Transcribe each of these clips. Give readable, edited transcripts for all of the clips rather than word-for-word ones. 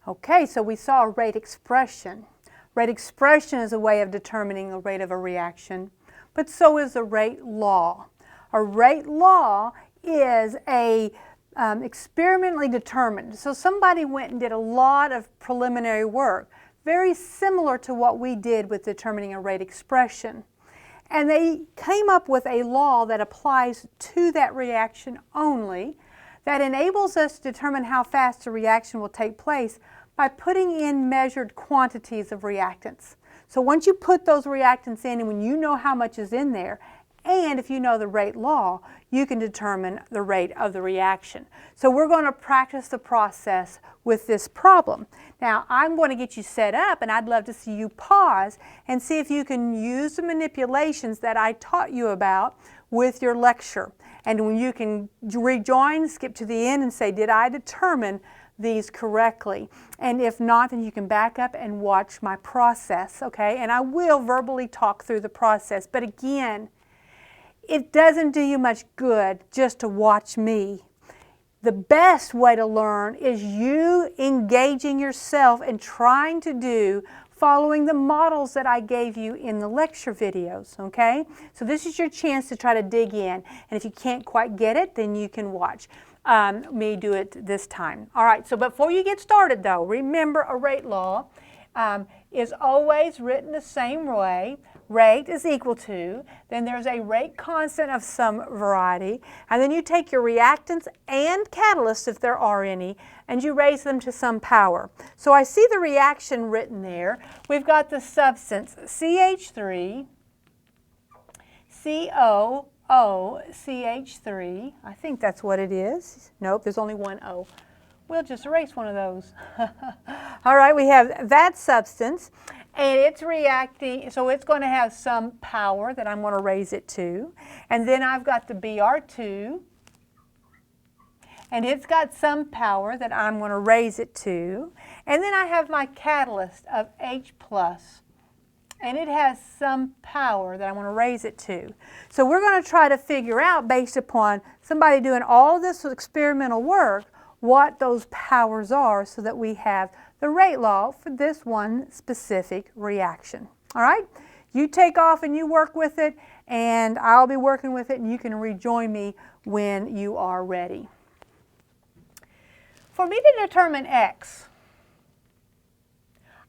Okay, so we saw a rate expression. Rate expression is a way of determining the rate of a reaction, but so is a rate law. A rate law is experimentally determined. So somebody went and did a lot of preliminary work, very similar to what we did with determining a rate expression. And they came up with a law that applies to that reaction only, that enables us to determine how fast a reaction will take place by putting in measured quantities of reactants. So once you put those reactants in, and when you know how much is in there, and if you know the rate law, you can determine the rate of the reaction. So we're going to practice the process with this problem. Now I'm going to get you set up, and I'd love to see you pause and see if you can use the manipulations that I taught you about with your lecture. And when you can rejoin, skip to the end and say, did I determine these correctly? And if not, then you can back up and watch my process, okay? And I will verbally talk through the process. But again, it doesn't do you much good just to watch me. The best way to learn is you engaging yourself and trying to do following the models that I gave you in the lecture videos, okay? So this is your chance to try to dig in. And if you can't quite get it, then you can watch me do it this time. All right, so before you get started though, remember a rate law is always written the same way. Rate is equal to, then there's a rate constant of some variety, and then you take your reactants and catalysts, if there are any, and you raise them to some power. So I see the reaction written there. We've got the substance CH3, COOCH3. I think that's what it is. Nope, there's only one O. We'll just erase one of those. All right, we have that substance, and it's reacting, so it's going to have some power that I'm going to raise it to. And then I've got the Br2, and it's got some power that I'm going to raise it to. And then I have my catalyst of H+, and it has some power that I want to raise it to. So we're going to try to figure out, based upon somebody doing all of this experimental work, what those powers are so that we have the rate law for this one specific reaction. All right? You take off and you work with it, and I'll be working with it, and you can rejoin me when you are ready. For me to determine X,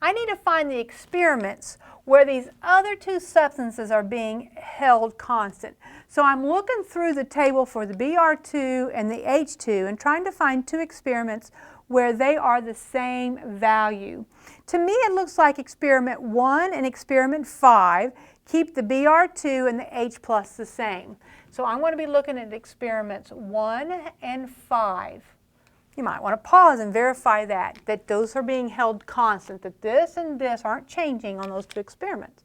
I need to find the experiments where these other two substances are being held constant. So I'm looking through the table for the Br2 and the H2 and trying to find two experiments where they are the same value. To me, it looks like experiment 1 and experiment 5 keep the Br2 and the H+ the same. So I'm going to be looking at experiments 1 and 5. You might want to pause and verify that those are being held constant, that this and this aren't changing on those two experiments.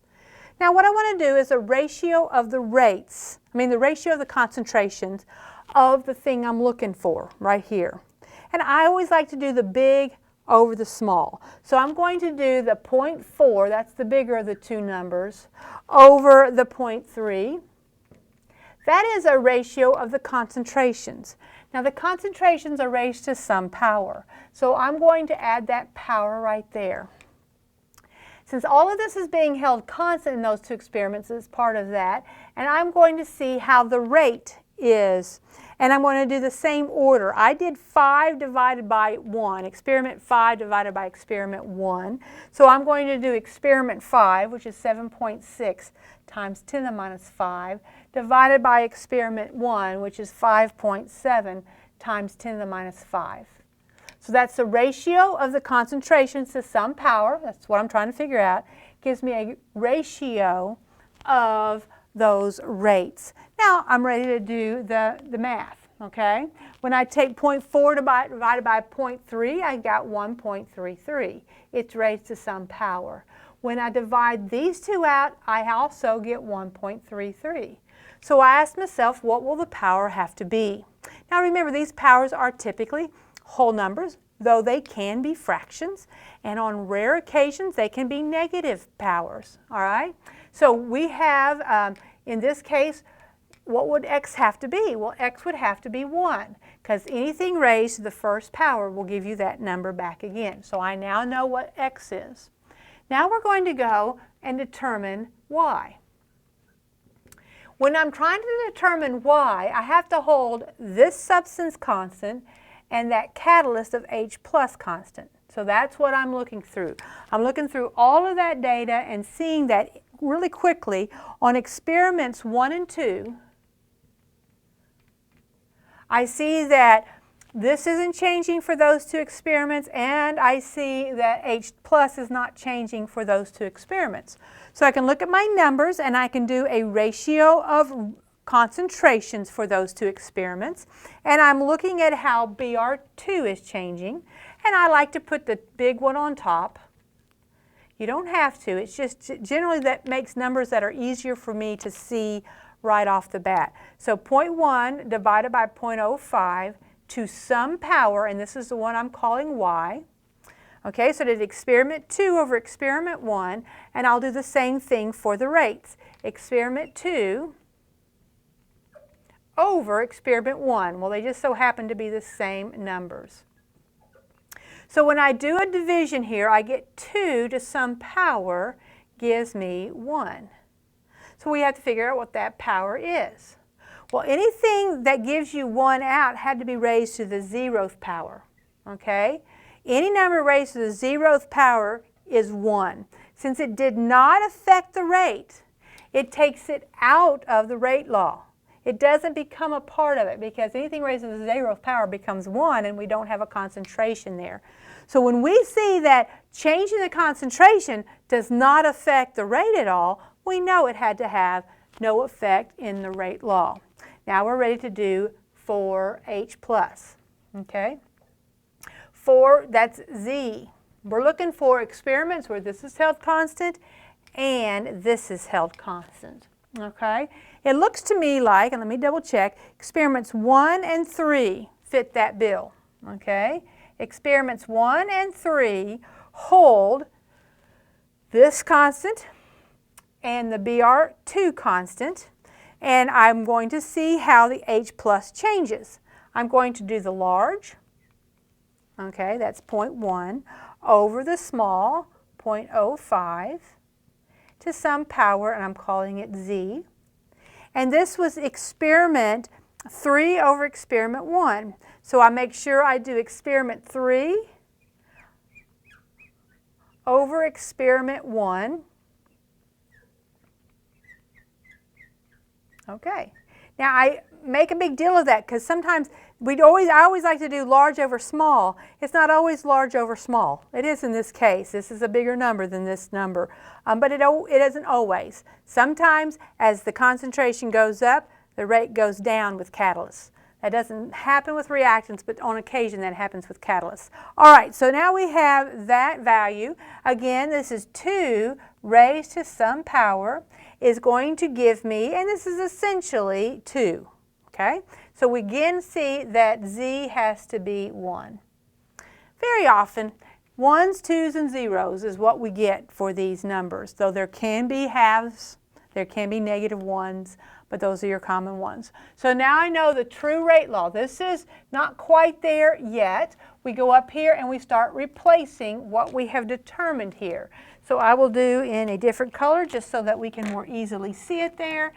Now what I want to do is a ratio of the rates, the ratio of the concentrations of the thing I'm looking for right here. And I always like to do the big over the small. So I'm going to do the 0.4, that's the bigger of the two numbers, over the 0.3. That is a ratio of the concentrations. Now the concentrations are raised to some power. So I'm going to add that power right there. Since all of this is being held constant in those two experiments as part of that, and I'm going to see how the rate is. And I'm going to do the same order. I did 5 divided by 1, experiment 5 divided by experiment 1. So I'm going to do experiment 5, which is 7.6 times 10 to the minus 5, divided by experiment 1, which is 5.7 times 10 to the minus 5. So that's the ratio of the concentrations to some power. That's what I'm trying to figure out. Gives me a ratio of those rates. Now I'm ready to do the math, okay? When I take 0.4 divided by 0.3, I got 1.33. It's raised to some power. When I divide these two out, I also get 1.33. So I asked myself, what will the power have to be? Now remember, these powers are typically whole numbers, though they can be fractions, and on rare occasions they can be negative powers, all right? So we have, in this case, what would X have to be? Well, X would have to be 1. because anything raised to the first power will give you that number back again. So I now know what x is. Now we're going to go and determine y. When I'm trying to determine y, I have to hold this substance constant and that catalyst of H plus constant. So that's what I'm looking through. I'm looking through all of that data and seeing that really quickly on experiments 1 and 2. I see that this isn't changing for those two experiments, and I see that H plus is not changing for those two experiments. So I can look at my numbers and I can do a ratio of concentrations for those two experiments, and I'm looking at how Br2 is changing, and I like to put the big one on top. You don't have to, it's just generally that makes numbers that are easier for me to see right off the bat. So 0.1 divided by 0.05 to some power, and this is the one I'm calling y. Okay, so I did experiment 2 over experiment 1, and I'll do the same thing for the rates. Experiment 2 over experiment 1. Well, they just so happen to be the same numbers. So when I do a division here, I get 2 to some power gives me 1. So we have to figure out what that power is. Well, anything that gives you 1 out had to be raised to the 0th power, okay? Any number raised to the 0th power is 1. Since it did not affect the rate, it takes it out of the rate law. It doesn't become a part of it because anything raised to the 0th power becomes 1 and we don't have a concentration there. So when we see that changing the concentration does not affect the rate at all, we know it had to have no effect in the rate law. Now we're ready to do for H plus, okay? For, that's Z. We're looking for experiments where this is held constant and this is held constant, okay? It looks to me like, and let me double check, experiments 1 and 3 fit that bill, okay? Experiments 1 and 3 hold this constant and the Br2 constant, and I'm going to see how the H plus changes. I'm going to do the large, okay, that's 0.1, over the small, 0.05, to some power, and I'm calling it Z. And this was experiment 3 over experiment 1. So I make sure I do experiment 3 over experiment 1. Okay. Now I make a big deal of that because sometimes I always like to do large over small. It's not always large over small. It is in this case. This is a bigger number than this number, but it isn't always. Sometimes as the concentration goes up, the rate goes down with catalysts. That doesn't happen with reactants, but on occasion that happens with catalysts. All right, so now we have that value. Again, this is 2 raised to some power is going to give me, and this is essentially 2, okay? So we again see that Z has to be 1. Very often, 1s, 2s, and 0s is what we get for these numbers. Though there can be halves, there can be negative 1s, but those are your common ones. So now I know the true rate law. This is not quite there yet. We go up here and we start replacing what we have determined here. So I will do in a different color just so that we can more easily see it there.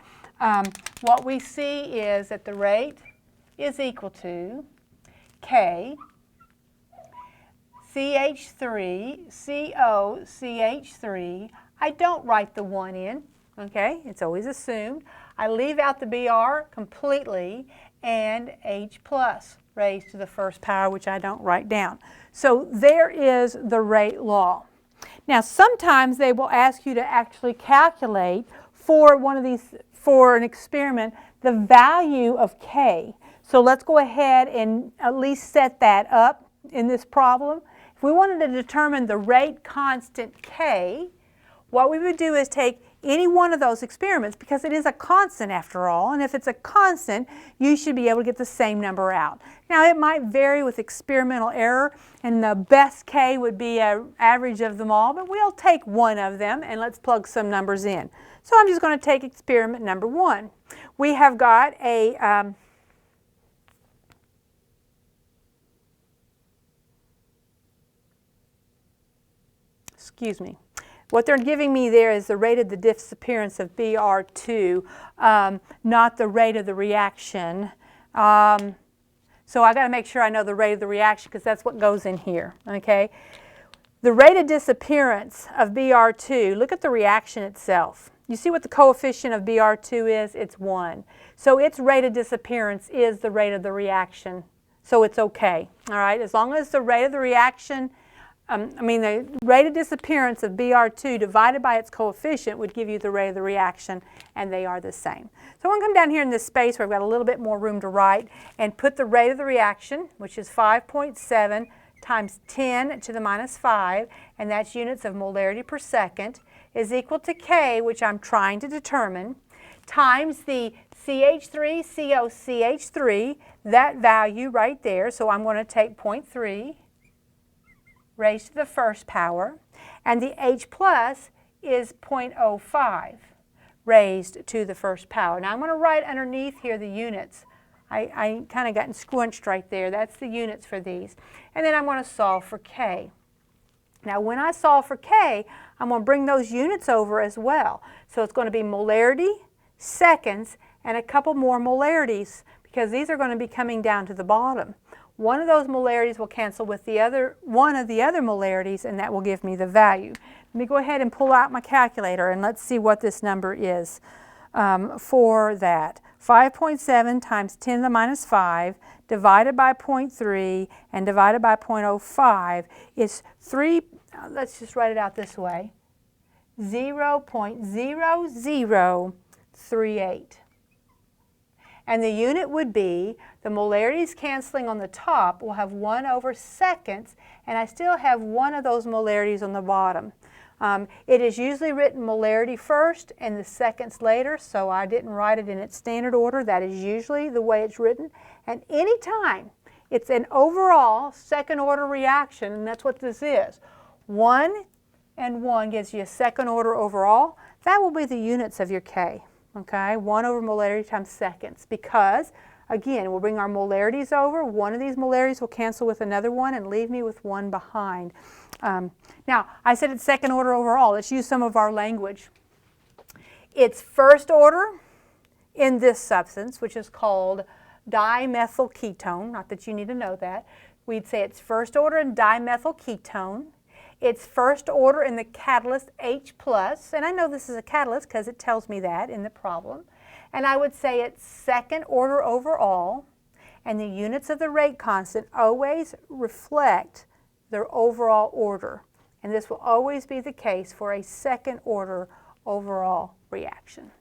What we see is that the rate is equal to K CH3 CO CH3. I don't write the 1 in, okay? It's always assumed. I leave out the Br completely and H plus raised to the first power, which I don't write down. So there is the rate law. Now sometimes they will ask you to actually calculate for one of these, for an experiment, the value of K. So let's go ahead and at least set that up in this problem. If we wanted to determine the rate constant K, what we would do is take any one of those experiments, because it is a constant after all, and if it's a constant, you should be able to get the same number out. Now it might vary with experimental error, and the best K would be an average of them all, but we'll take one of them and let's plug some numbers in. So I'm just going to take experiment number 1. We have got a excuse me. What they're giving me there is the rate of the disappearance of Br2, not the rate of the reaction. So I got to make sure I know the rate of the reaction because that's what goes in here, okay? The rate of disappearance of Br2, look at the reaction itself. You see what the coefficient of Br2 is? It's 1. So its rate of disappearance is the rate of the reaction. So it's okay, all right? As long as the rate of the reaction, the rate of disappearance of Br2 divided by its coefficient would give you the rate of the reaction, and they are the same. So I'm going to come down here in this space where I've got a little bit more room to write and put the rate of the reaction, which is 5.7 times 10 to the minus 5, and that's units of molarity per second, is equal to K, which I'm trying to determine, times the CH3COCH3, that value right there. So I'm going to take 0.3 raised to the first power, and the H plus is 0.05 raised to the first power. Now I'm going to write underneath here the units. I kind of gotten squinched right there. That's the units for these. And then I'm going to solve for K. Now when I solve for K, I'm going to bring those units over as well. So it's going to be molarity, seconds, and a couple more molarities because these are going to be coming down to the bottom. One of those molarities will cancel with the other, one of the other molarities, and that will give me the value. Let me go ahead and pull out my calculator and let's see what this number is for that. 5.7 times 10 to the minus 5 divided by 0.3 and divided by 0.05 is 3, let's just write it out this way, 0.0038. And the unit would be, the molarities canceling on the top will have 1 over seconds, and I still have one of those molarities on the bottom. It is usually written molarity first and the seconds later, so I didn't write it in its standard order. That is usually the way it's written. And anytime it's an overall second order reaction, and that's what this is, 1 and 1 gives you a second order overall, that will be the units of your K. Okay, 1 over molarity times seconds, because again, we'll bring our molarities over. One of these molarities will cancel with another one and leave me with one behind. Now, I said it's second order overall. Let's use some of our language. It's first order in this substance, which is called dimethyl ketone. Not that you need to know that. We'd say it's first order in dimethyl ketone. It's first order in the catalyst H+, and I know this is a catalyst because it tells me that in the problem. And I would say it's second order overall, and the units of the rate constant always reflect their overall order. And this will always be the case for a second order overall reaction.